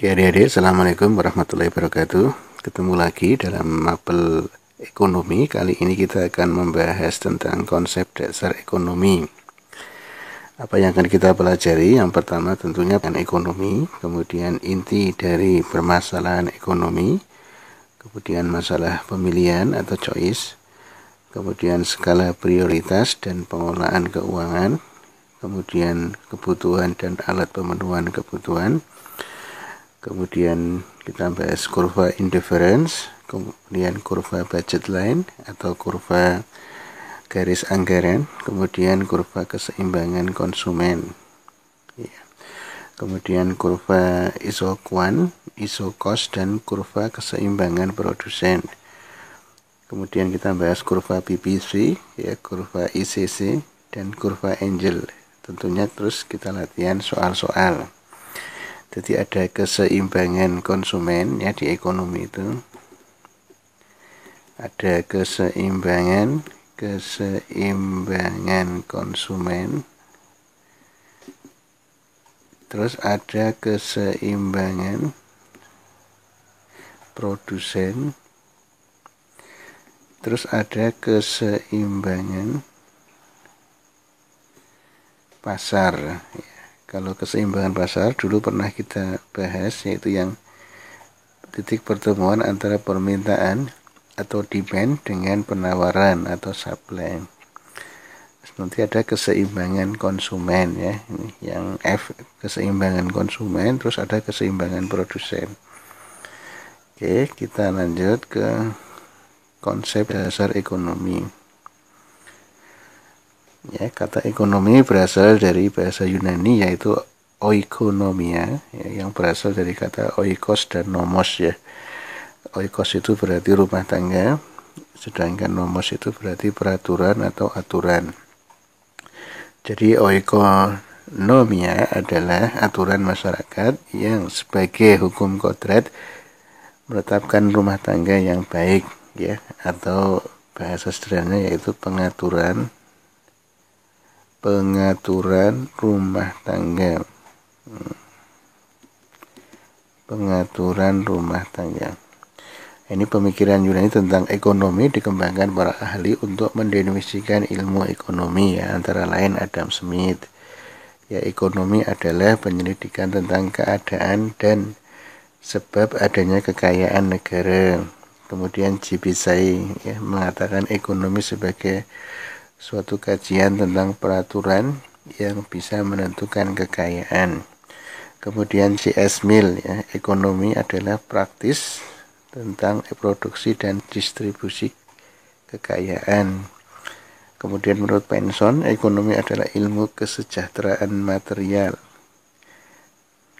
Oke adik-adik, Assalamualaikum warahmatullahi wabarakatuh. Ketemu lagi dalam mapel ekonomi. Kali ini kita akan membahas tentang konsep dasar ekonomi. Apa yang akan kita pelajari? Yang pertama tentunya ekonomi, kemudian inti dari permasalahan ekonomi, kemudian masalah pemilihan atau choice, kemudian skala prioritas dan pengelolaan keuangan, kemudian kebutuhan dan alat pemenuhan kebutuhan, kemudian kita bahas kurva indifference, kemudian kurva budget line atau kurva garis anggaran, kemudian kurva keseimbangan konsumen, kemudian kurva isoquant, isocost, dan kurva keseimbangan produsen. Kemudian kita bahas kurva PPC, kurva ICC, dan kurva Angel. Tentunya terus kita latihan soal-soal. Jadi ada keseimbangan konsumen di ekonomi itu. Ada keseimbangan konsumen. Terus ada keseimbangan produsen. Terus ada keseimbangan pasar. Kalau keseimbangan pasar dulu pernah kita bahas, yaitu yang titik pertemuan antara permintaan atau demand dengan penawaran atau supply. Nanti ada keseimbangan konsumen ini yang F, keseimbangan konsumen, terus ada keseimbangan produsen. Oke, kita lanjut ke konsep dasar ekonomi. Kata ekonomi berasal dari bahasa Yunani yaitu oikonomia, yang berasal dari kata oikos dan nomos. Oikos itu berarti rumah tangga, sedangkan nomos itu berarti peraturan atau aturan. Jadi oikonomia adalah aturan masyarakat yang sebagai hukum kodrat menetapkan rumah tangga yang baik, atau bahasa sederhananya yaitu pengaturan rumah tangga. Pengaturan rumah tangga. Ini pemikiran Yunani tentang ekonomi dikembangkan para ahli untuk mendefinisikan ilmu ekonomi, antara lain Adam Smith. Ekonomi adalah penyelidikan tentang keadaan dan sebab adanya kekayaan negara. Kemudian Jibisai mengatakan ekonomi sebagai suatu kajian tentang peraturan yang bisa menentukan kekayaan. Kemudian C.S. Mill, ekonomi adalah praktis tentang produksi dan distribusi kekayaan. Kemudian menurut Penson, ekonomi adalah ilmu kesejahteraan material.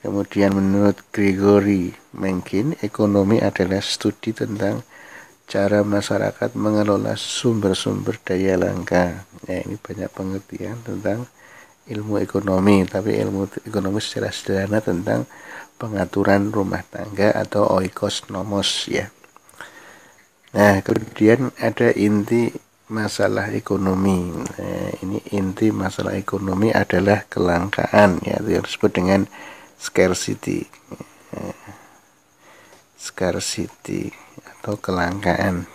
Kemudian menurut Gregory Mencken, ekonomi adalah studi tentang cara masyarakat mengelola sumber-sumber daya langka. Ini banyak pengertian tentang ilmu ekonomi, tapi ilmu ekonomi secara sederhana tentang pengaturan rumah tangga atau oikos nomos. Nah, kemudian ada inti masalah ekonomi. Ini inti masalah ekonomi adalah kelangkaan, yang disebut dengan scarcity. Scarcity atau kelangkaan.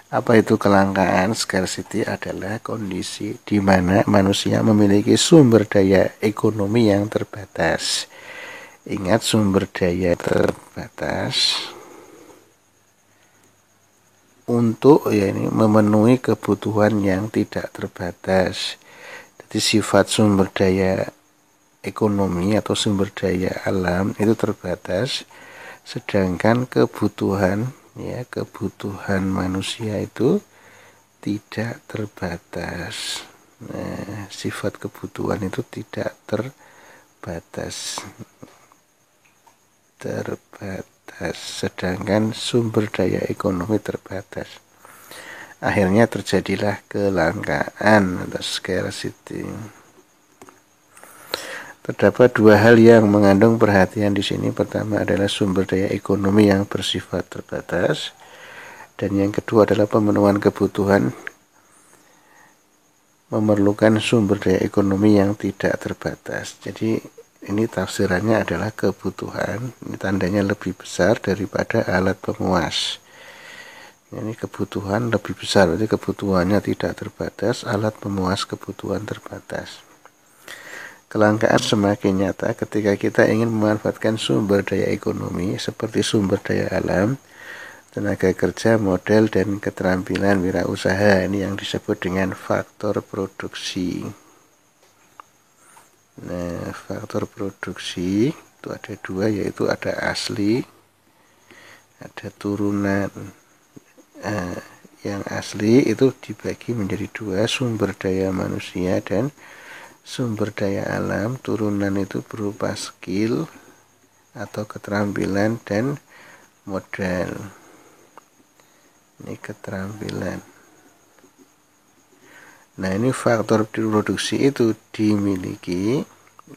Apa itu kelangkaan? Scarcity adalah kondisi di mana manusia memiliki sumber daya ekonomi yang terbatas. Ingat, sumber daya terbatas untuk memenuhi kebutuhan yang tidak terbatas. Jadi sifat sumber daya ekonomi atau sumber daya alam itu terbatas, sedangkan kebutuhan manusia itu tidak terbatas. Sifat kebutuhan itu tidak terbatas, sedangkan sumber daya ekonomi terbatas. Akhirnya terjadilah kelangkaan atau scarcity. Terdapat dua hal yang mengandung perhatian di sini. Pertama adalah sumber daya ekonomi yang bersifat terbatas, dan yang kedua adalah pemenuhan kebutuhan memerlukan sumber daya ekonomi yang tidak terbatas. Jadi ini tafsirannya adalah kebutuhan, ini tandanya lebih besar daripada alat pemuas. Ini kebutuhan lebih besar, berarti kebutuhannya tidak terbatas, alat pemuas kebutuhan terbatas. Kelangkaan semakin nyata ketika kita ingin memanfaatkan sumber daya ekonomi seperti sumber daya alam, tenaga kerja, modal, dan keterampilan wirausaha. Ini yang disebut dengan faktor produksi. Nah, faktor produksi itu ada dua, yaitu ada asli, ada turunan. Yang asli itu dibagi menjadi dua, sumber daya manusia dan sumber daya alam. Turunan itu berupa skill atau keterampilan dan modal. Ini keterampilan. Nah, ini faktor produksi itu dimiliki,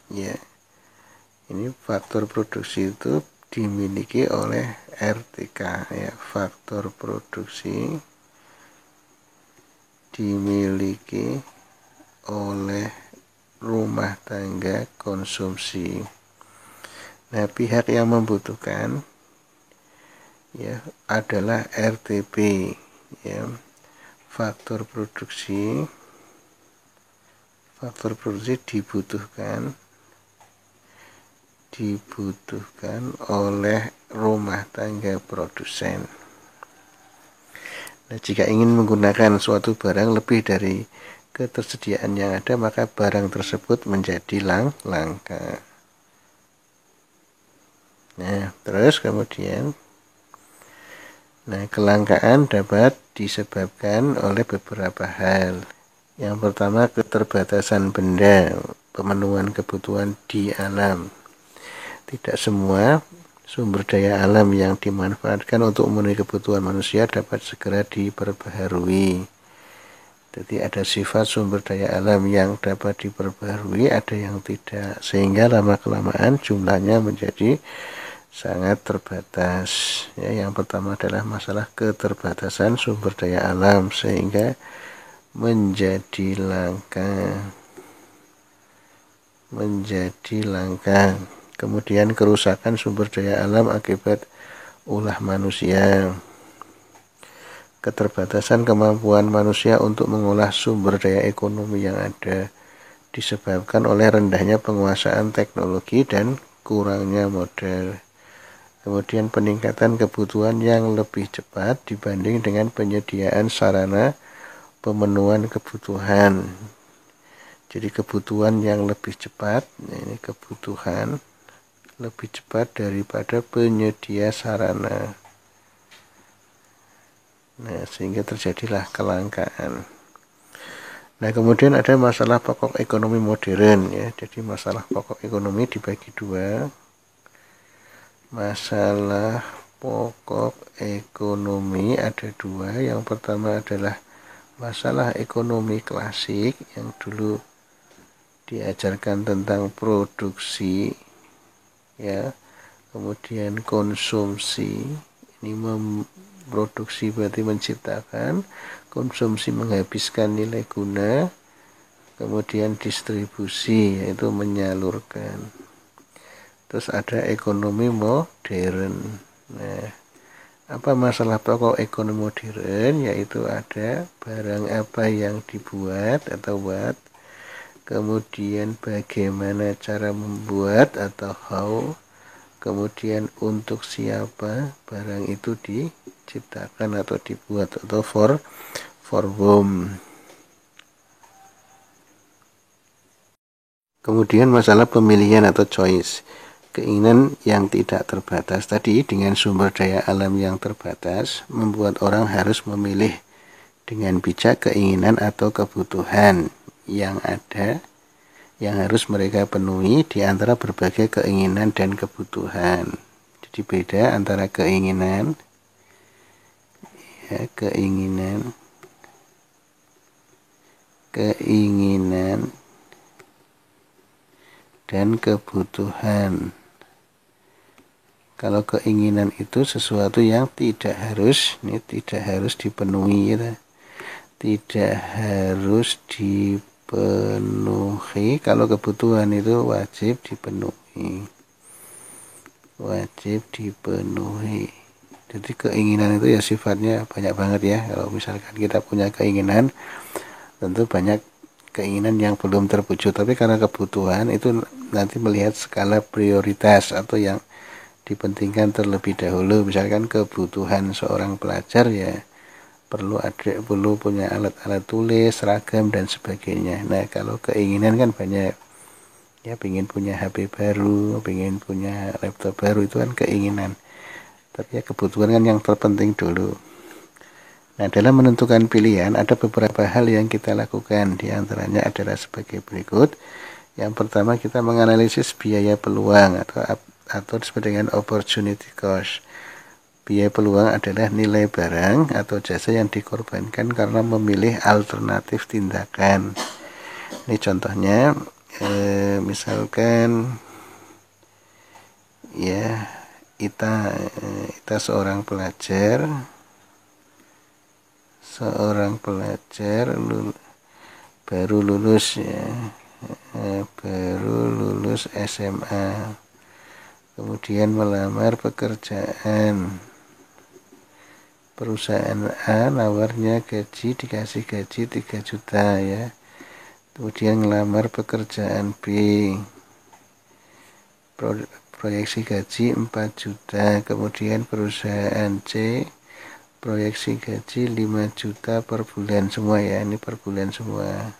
ya. Ini faktor produksi itu dimiliki oleh RTK, ya. Faktor produksi dimiliki oleh rumah tangga konsumsi. Nah, pihak yang membutuhkan, ya, adalah RTP, ya. Faktor produksi dibutuhkan oleh rumah tangga produsen. Nah, jika ingin menggunakan suatu barang lebih dari ketersediaan yang ada, maka barang tersebut menjadi langka. Nah, terus kemudian, kelangkaan dapat disebabkan oleh beberapa hal. Yang pertama, keterbatasan benda, pemenuhan kebutuhan di alam. Tidak semua sumber daya alam yang dimanfaatkan untuk memenuhi kebutuhan manusia dapat segera diperbaharui. Jadi ada sifat sumber daya alam yang dapat diperbaharui, ada yang tidak, sehingga lama-kelamaan jumlahnya menjadi sangat terbatas. Ya, yang pertama adalah masalah keterbatasan sumber daya alam sehingga menjadi langka. Kemudian kerusakan sumber daya alam akibat ulah manusia. Keterbatasan kemampuan manusia untuk mengolah sumber daya ekonomi yang ada disebabkan oleh rendahnya penguasaan teknologi dan kurangnya modal. Kemudian peningkatan kebutuhan yang lebih cepat dibanding dengan penyediaan sarana pemenuhan kebutuhan. Jadi kebutuhan yang lebih cepat, ini kebutuhan lebih cepat daripada penyedia sarana. Nah, sehingga terjadilah kelangkaan. Nah, kemudian ada masalah pokok ekonomi modern, ya. Jadi masalah pokok ekonomi dibagi dua. Masalah pokok ekonomi ada dua. Yang pertama adalah masalah ekonomi klasik yang dulu diajarkan tentang produksi, ya. Kemudian konsumsi, ini memproduksi berarti menciptakan, konsumsi menghabiskan nilai guna, kemudian distribusi yaitu menyalurkan. Terus ada ekonomi modern. Nah, apa masalah pokok ekonomi modern? Yaitu ada barang apa yang dibuat atau buat, kemudian bagaimana cara membuat atau how, kemudian untuk siapa barang itu diciptakan atau dibuat, atau for whom. Kemudian masalah pemilihan atau choice, keinginan yang tidak terbatas tadi dengan sumber daya alam yang terbatas membuat orang harus memilih dengan bijak keinginan atau kebutuhan yang ada yang harus mereka penuhi di antara berbagai keinginan dan kebutuhan. Jadi beda antara keinginan, ya, keinginan dan kebutuhan. Kalau keinginan itu sesuatu yang tidak harus dipenuhi, ya. Tidak harus dipenuhi dipenuhi. Kalau kebutuhan itu wajib dipenuhi. Wajib dipenuhi. Jadi keinginan itu ya sifatnya banyak banget ya. Kalau misalkan kita punya keinginan, tentu banyak keinginan yang belum terwujud. Tapi karena kebutuhan itu nanti melihat skala prioritas atau yang dipentingkan terlebih dahulu. Misalkan kebutuhan seorang pelajar ya perlu punya alat-alat tulis, seragam dan sebagainya. Nah, kalau keinginan kan banyak. Ya, pengen punya HP baru, pengen punya laptop baru, itu kan keinginan. Tapi ya kebutuhan kan yang terpenting dulu. Nah, dalam menentukan pilihan ada beberapa hal yang kita lakukan. Di antaranya adalah sebagai berikut. Yang pertama, kita menganalisis biaya peluang atau disebut dengan opportunity cost. Biaya peluang adalah nilai barang atau jasa yang dikorbankan karena memilih alternatif tindakan. Ini contohnya, misalkan ya kita seorang pelajar baru lulus ya, baru lulus SMA, kemudian melamar pekerjaan. Perusahaan A nawarnya dikasih gaji 3 juta ya. Kemudian ngelamar pekerjaan B, proyeksi gaji 4 juta. Kemudian perusahaan C proyeksi gaji 5 juta per bulan semua ya, ini per bulan semua.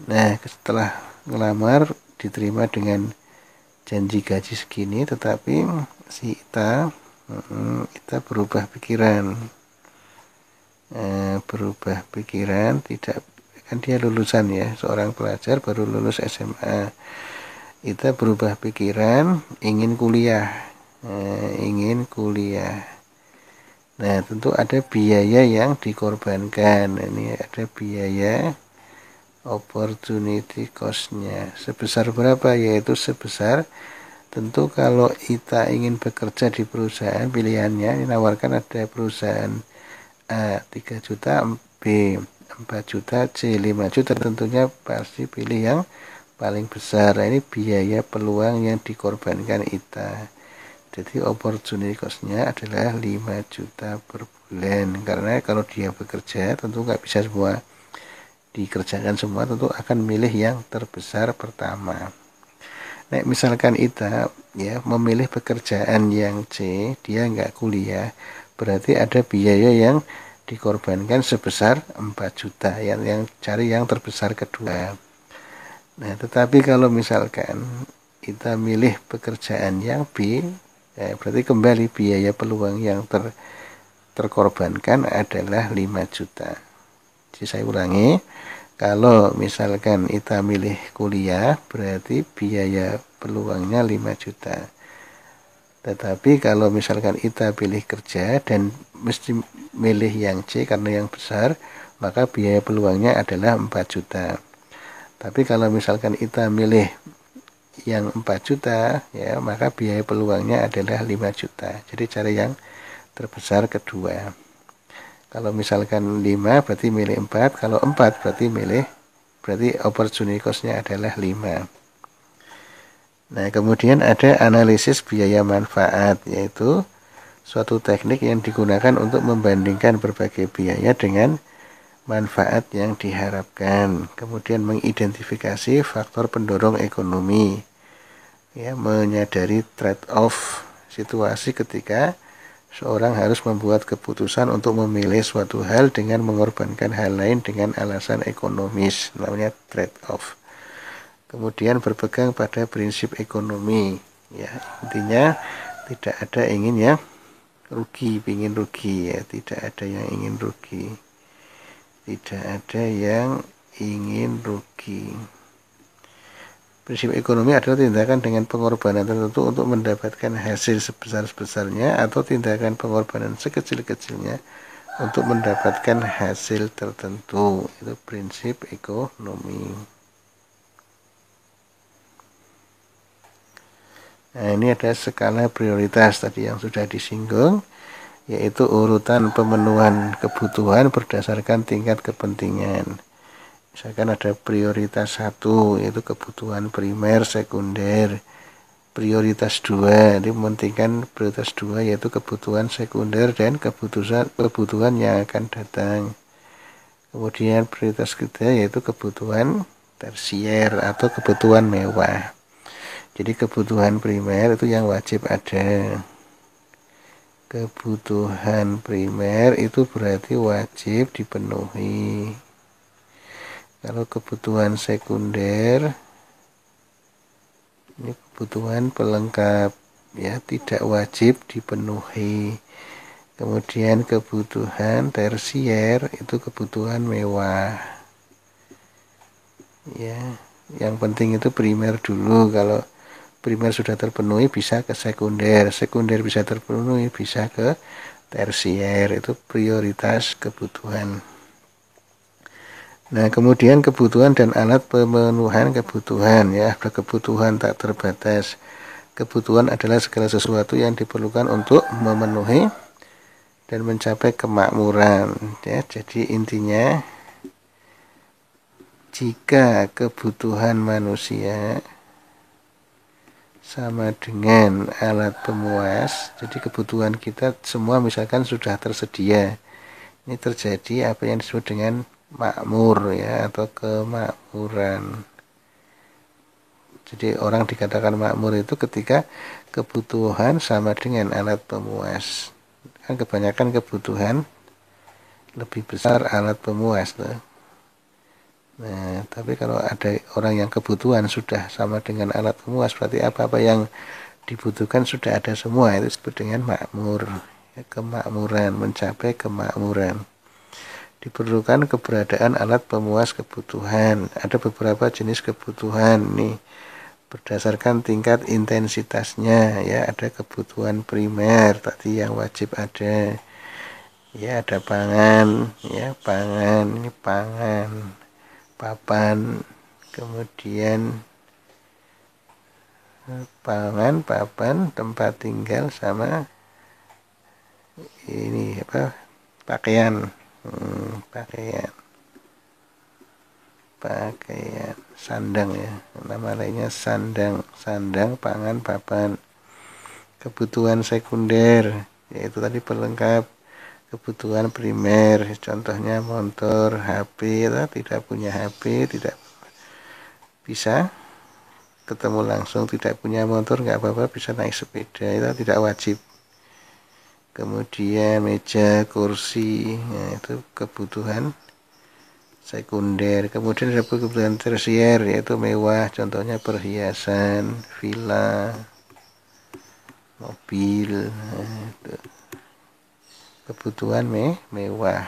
Nah, setelah ngelamar diterima dengan janji gaji segini, tetapi si Ita berubah pikiran, tidak, kan dia lulusan ya, seorang pelajar baru lulus SMA. Ita berubah pikiran, ingin kuliah. Nah, tentu ada biaya yang dikorbankan. Ini ada biaya opportunity cost-nya. Sebesar berapa? Yaitu sebesar, tentu kalau Ita ingin bekerja di perusahaan pilihannya, dinawarkan ada perusahaan A 3 juta, B 4 juta, C 5 juta, tentunya pasti pilih yang paling besar. Nah, ini biaya peluang yang dikorbankan Ita. Jadi opportunity cost-nya adalah 5 juta per bulan. Karena kalau dia bekerja tentu nggak bisa semua dikerjakan semua, tentu akan milih yang terbesar pertama. Nah, misalkan Ita ya memilih pekerjaan yang C, dia nggak kuliah, berarti ada biaya yang dikorbankan sebesar 4 juta, yang cari yang terbesar kedua. Nah, tetapi kalau misalkan kita milih pekerjaan yang B, berarti kembali biaya peluang yang terkorbankan adalah 5 juta. Jadi saya ulangi, kalau misalkan kita milih kuliah, berarti biaya peluangnya 5 juta. Tetapi kalau misalkan kita pilih kerja dan mesti milih yang C karena yang besar, maka biaya peluangnya adalah 4 juta. Tapi kalau misalkan kita milih yang 4 juta, ya, maka biaya peluangnya adalah 5 juta. Jadi cari yang terbesar kedua. Kalau misalkan 5 berarti milih 4, kalau 4 berarti opportunity cost-nya adalah 5. Nah, kemudian ada analisis biaya manfaat, yaitu suatu teknik yang digunakan untuk membandingkan berbagai biaya dengan manfaat yang diharapkan. Kemudian mengidentifikasi faktor pendorong ekonomi. Ya, menyadari trade-off situasi ketika seorang harus membuat keputusan untuk memilih suatu hal dengan mengorbankan hal lain dengan alasan ekonomis, namanya trade-off. Kemudian berpegang pada prinsip ekonomi, ya, intinya tidak ada ingin yang rugi, ya, tidak ada yang ingin rugi. Prinsip ekonomi adalah tindakan dengan pengorbanan tertentu untuk mendapatkan hasil sebesar-besarnya atau tindakan pengorbanan sekecil-kecilnya untuk mendapatkan hasil tertentu. Itu prinsip ekonomi. Nah, ini ada skala prioritas tadi yang sudah disinggung, yaitu urutan pemenuhan kebutuhan berdasarkan tingkat kepentingan. Misalkan ada prioritas 1 yaitu kebutuhan primer, sekunder. Prioritas 2 ini mementingkan prioritas 2 yaitu kebutuhan sekunder dan kebutuhan yang akan datang. Kemudian prioritas ketiga yaitu kebutuhan tersier atau kebutuhan mewah. Jadi kebutuhan primer itu yang wajib ada. Kebutuhan primer itu berarti wajib dipenuhi. Kalau kebutuhan sekunder ini kebutuhan pelengkap, ya, tidak wajib dipenuhi. Kemudian kebutuhan tersier itu kebutuhan mewah. Ya, yang penting itu primer dulu. Kalau primer sudah terpenuhi bisa ke sekunder, sekunder bisa terpenuhi bisa ke tersier, itu prioritas kebutuhan. Nah, kemudian kebutuhan dan alat pemenuhan kebutuhan, ya, ada kebutuhan tak terbatas. Kebutuhan adalah segala sesuatu yang diperlukan untuk memenuhi dan mencapai kemakmuran, ya. Jadi intinya jika kebutuhan manusia sama dengan alat pemuas, jadi kebutuhan kita semua misalkan sudah tersedia, ini terjadi apa yang disebut dengan makmur, ya, atau kemakmuran. Jadi orang dikatakan makmur itu ketika kebutuhan sama dengan alat pemuas. Kan kebanyakan kebutuhan lebih besar alat pemuas tuh. Nah, tapi kalau ada orang yang kebutuhan sudah sama dengan alat pemuas, berarti apa-apa yang dibutuhkan sudah ada semua, itu disebut dengan makmur, ya, kemakmuran, mencapai kemakmuran. Diperlukan keberadaan alat pemuas kebutuhan. Ada beberapa jenis kebutuhan nih berdasarkan tingkat intensitasnya, ya. Ada kebutuhan primer tadi yang wajib ada, ya, ada pangan, ya, pangan, ini pangan, papan, kemudian pangan, papan, tempat tinggal, sama ini apa, pakaian, pakaian, sandang, ya, nama lainnya sandang, pangan, papan. Kebutuhan sekunder yaitu tadi pelengkap kebutuhan primer, contohnya motor, HP. Tidak punya HP tidak bisa ketemu langsung, tidak punya motor nggak apa-apa, bisa naik sepeda, itu tidak wajib. Kemudian meja, kursi, nah, itu kebutuhan sekunder. Kemudian ada kebutuhan tersier yaitu mewah, contohnya perhiasan, villa, mobil, nah, itu kebutuhan mewah.